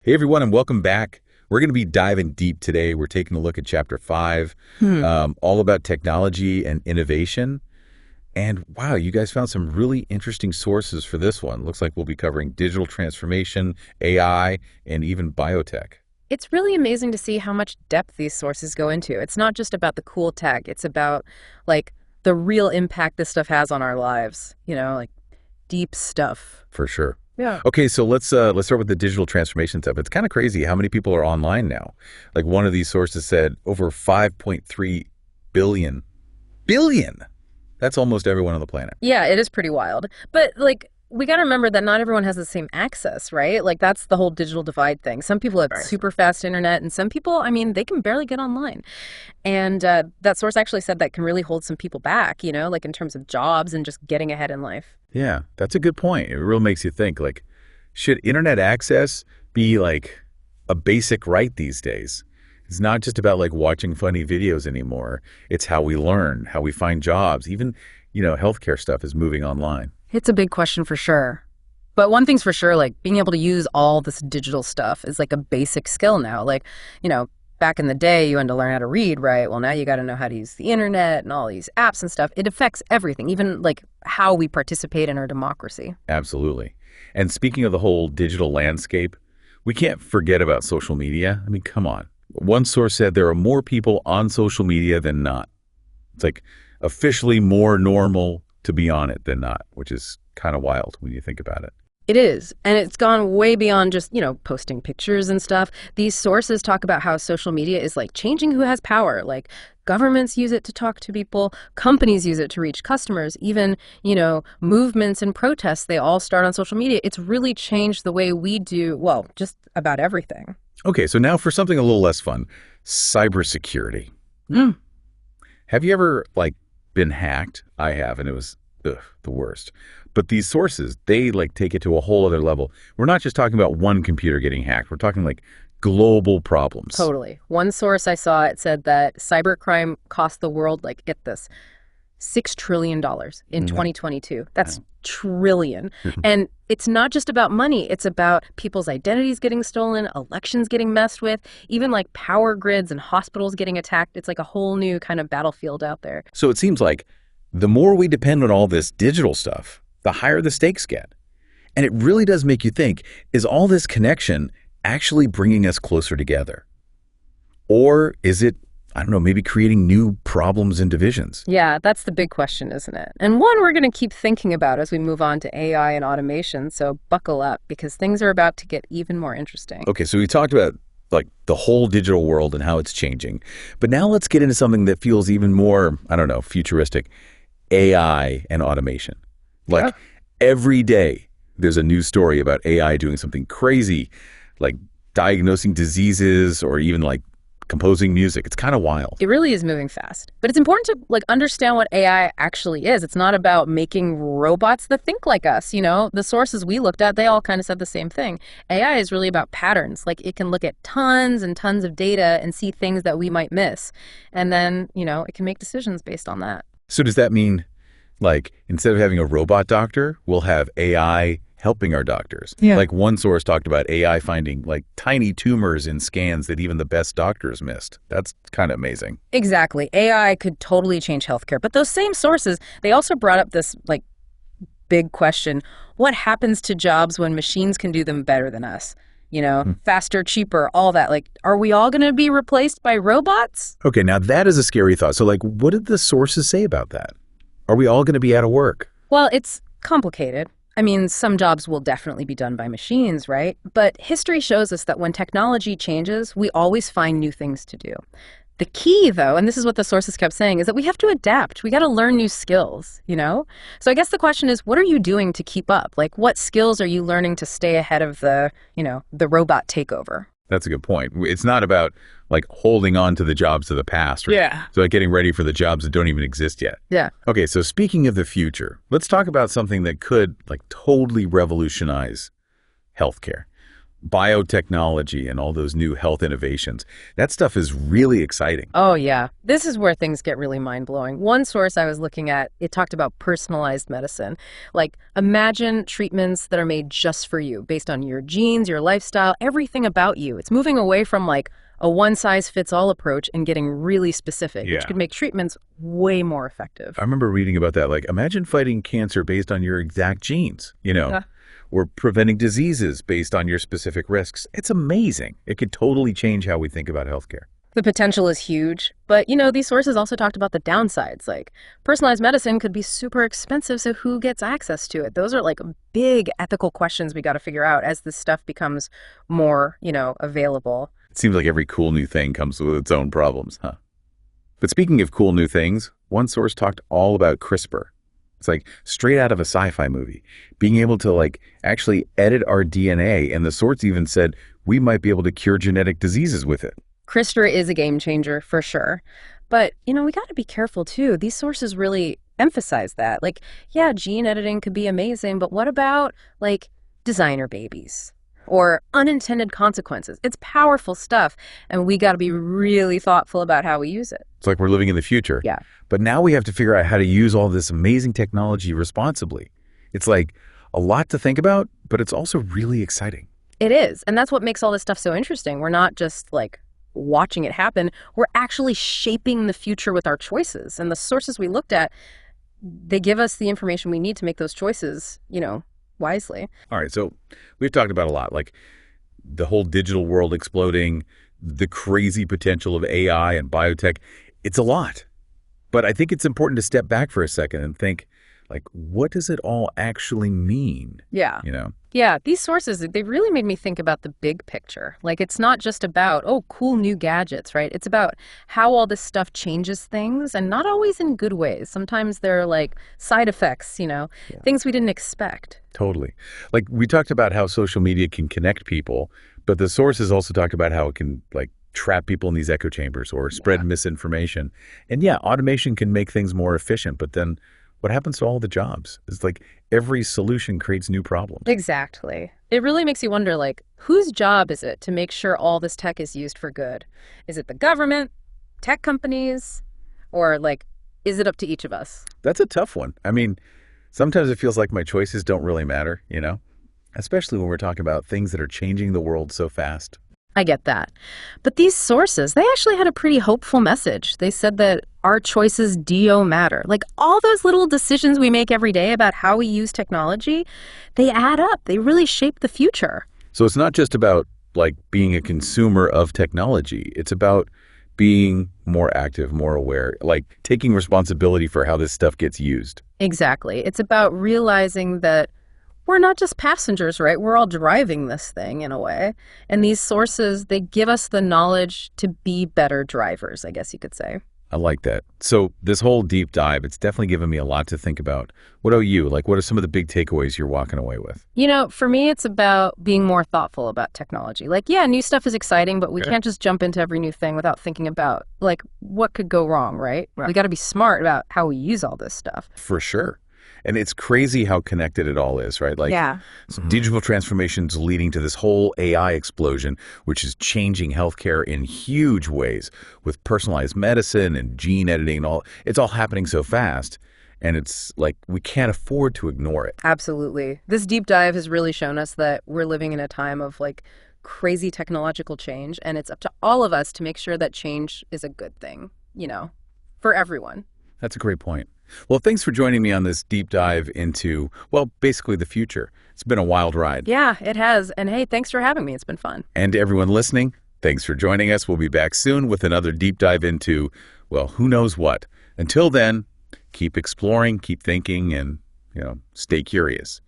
Hey, everyone, and welcome back. We're going to be diving deep today. We're taking a look at Chapter 5, all about technology and innovation. And wow, you guys found some really interesting sources for this one. Looks like we'll be covering digital transformation, AI, and even biotech. It's really amazing to see how much depth these sources go into. It's not just about the cool tech. It's about like the real impact this stuff has on our lives, like deep stuff. For sure. Yeah. Okay, so let's start with the digital transformation stuff. It's kind of crazy how many people are online now. Like one of these sources said over 5.3 billion. That's almost everyone on the planet. Yeah, it is pretty wild. But we got to remember that not everyone has the same access, right? Like that's the whole digital divide thing. Some people have super fast internet and some people, they can barely get online. And that source actually said that can really hold some people back, like in terms of jobs and just getting ahead in life. Yeah, that's a good point. It really makes you think, like, should internet access be like a basic right these days? It's not just about like watching funny videos anymore. It's how we learn, how we find jobs. Even, healthcare stuff is moving online. It's a big question for sure. But one thing's for sure, like being able to use all this digital stuff is like a basic skill now. Like, back in the day, you had to learn how to read, right? Well, now you got to know how to use the internet and all these apps and stuff. It affects everything, even like how we participate in our democracy. Absolutely. And speaking of the whole digital landscape, we can't forget about social media. I mean, come on. One source said there are more people on social media than not. It's like officially more normal to be on it than not, which is kind of wild when you think about it. It is. And it's gone way beyond just, posting pictures and stuff. These sources talk about how social media is like changing who has power. Like governments use it to talk to people, companies use it to reach customers, even, movements and protests, they all start on social media. It's really changed the way we do, well, just about everything. Okay, so now for something a little less fun, cybersecurity. Have you ever been hacked? I have, and it was the worst. But these sources, they take it to a whole other level. We're not just talking about one computer getting hacked. We're talking global problems. Totally. One source I saw, it said that cybercrime cost the world, get this, $6 trillion in 2022. That's trillion. And it's not just about money. It's about people's identities getting stolen, elections getting messed with, even power grids and hospitals getting attacked. It's like a whole new kind of battlefield out there. So it seems like the more we depend on all this digital stuff, the higher the stakes get. And it really does make you think, is all this connection actually bringing us closer together? Or is it, I don't know, maybe creating new problems and divisions? Yeah, that's the big question, isn't it? And one we're going to keep thinking about as we move on to AI and automation. So buckle up because things are about to get even more interesting. Okay, so we talked about the whole digital world and how it's changing. But now let's get into something that feels even more, I don't know, futuristic. AI and automation. Every day there's a new story about AI doing something crazy, like diagnosing diseases or even composing music. It's kind of wild. It really is moving fast. But it's important to understand what AI actually is. It's not about making robots that think like us. The sources we looked at, they all kind of said the same thing. AI is really about patterns. It can look at tons and tons of data and see things that we might miss. And then, it can make decisions based on that. So does that mean, instead of having a robot doctor, we'll have AI helping our doctors? Yeah. One source talked about AI finding, tiny tumors in scans that even the best doctors missed. That's kind of amazing. Exactly. AI could totally change healthcare. But those same sources, they also brought up this, big question. What happens to jobs when machines can do them better than us? Faster, cheaper, all that. Are we all going to be replaced by robots? Okay, now that is a scary thought. So, what did the sources say about that? Are we all going to be out of work? Well, it's complicated. Some jobs will definitely be done by machines, right? But history shows us that when technology changes, we always find new things to do. The key, though, and this is what the sources kept saying, is that we have to adapt. We got to learn new skills, So I guess the question is, what are you doing to keep up? What skills are you learning to stay ahead of the robot takeover? That's a good point. It's not about holding on to the jobs of the past. Right? Yeah. So getting ready for the jobs that don't even exist yet. Yeah. Okay, so speaking of the future, let's talk about something that could totally revolutionize healthcare. biotechnology and all those new health innovations. That stuff is really exciting. Oh, yeah. This is where things get really mind-blowing. One source I was looking at, it talked about personalized medicine. Like, imagine treatments that are made just for you, based on your genes, your lifestyle, everything about you. It's moving away from, like, a one-size-fits-all approach and getting really specific, Yeah. which could make treatments way more effective. I remember reading about that. Like, imagine fighting cancer based on your exact genes, Yeah. or preventing diseases based on your specific risks. It's amazing. It could totally change how we think about healthcare. The potential is huge, but these sources also talked about the downsides. Like, personalized medicine could be super expensive, so who gets access to it? Those are like big ethical questions we got to figure out as this stuff becomes more, available. It seems like every cool new thing comes with its own problems, huh? But speaking of cool new things, one source talked all about CRISPR. It's like straight out of a sci-fi movie, being able to like actually edit our DNA, and the source even said we might be able to cure genetic diseases with it. CRISPR is a game changer for sure. But, we got to be careful too. These sources really emphasize that. Like, yeah, gene editing could be amazing, but what about like designer babies or unintended consequences? It's powerful stuff, and we got to be really thoughtful about how we use it. It's like we're living in the future. Yeah. But now we have to figure out how to use all this amazing technology responsibly. It's like a lot to think about, but it's also really exciting. It is. And that's what makes all this stuff so interesting. We're not just like watching it happen. We're actually shaping the future with our choices. And the sources we looked at, they give us the information we need to make those choices, wisely. All right, so we've talked about a lot, like the whole digital world exploding, the crazy potential of AI and biotech. It's a lot. But I think it's important to step back for a second and think, like, what does it all actually mean? Yeah. You know? Yeah, these sources, they really made me think about the big picture. Like, it's not just about, oh, cool new gadgets, right? It's about how all this stuff changes things, and not always in good ways. Sometimes they're like side effects, things we didn't expect. Totally. Like, we talked about how social media can connect people, but the sources also talked about how it can, like, trap people in these echo chambers or spread misinformation. And yeah, automation can make things more efficient, but then what happens to all the jobs? It's like every solution creates new problems. Exactly. It really makes you wonder, like, whose job is it to make sure all this tech is used for good? Is it the government, tech companies, or, like, is it up to each of us? That's a tough one. I mean, sometimes it feels like my choices don't really matter, especially when we're talking about things that are changing the world so fast. I get that. But these sources, they actually had a pretty hopeful message. They said that our choices do matter. Like, all those little decisions we make every day about how we use technology, they add up. They really shape the future. So it's not just about, like, being a consumer of technology. It's about being more active, more aware, like taking responsibility for how this stuff gets used. Exactly. It's about realizing that we're not just passengers, right? We're all driving this thing in a way. And these sources, they give us the knowledge to be better drivers, I guess you could say. I like that. So this whole deep dive, it's definitely given me a lot to think about. What about you? Like, what are some of the big takeaways you're walking away with? For me, it's about being more thoughtful about technology. Like, yeah, new stuff is exciting, but we can't just jump into every new thing without thinking about, like, what could go wrong, right? We got to be smart about how we use all this stuff. For sure. And it's crazy how connected it all is, right? Like, digital transformations leading to this whole AI explosion, which is changing healthcare in huge ways with personalized medicine and gene editing and all. It's all happening so fast. And it's like we can't afford to ignore it. Absolutely. This deep dive has really shown us that we're living in a time of, like, crazy technological change. And it's up to all of us to make sure that change is a good thing, for everyone. That's a great point. Well, thanks for joining me on this deep dive into, well, basically the future. It's been a wild ride. Yeah, it has. And hey, thanks for having me. It's been fun. And to everyone listening, thanks for joining us. We'll be back soon with another deep dive into, well, who knows what. Until then, keep exploring, keep thinking, and, stay curious.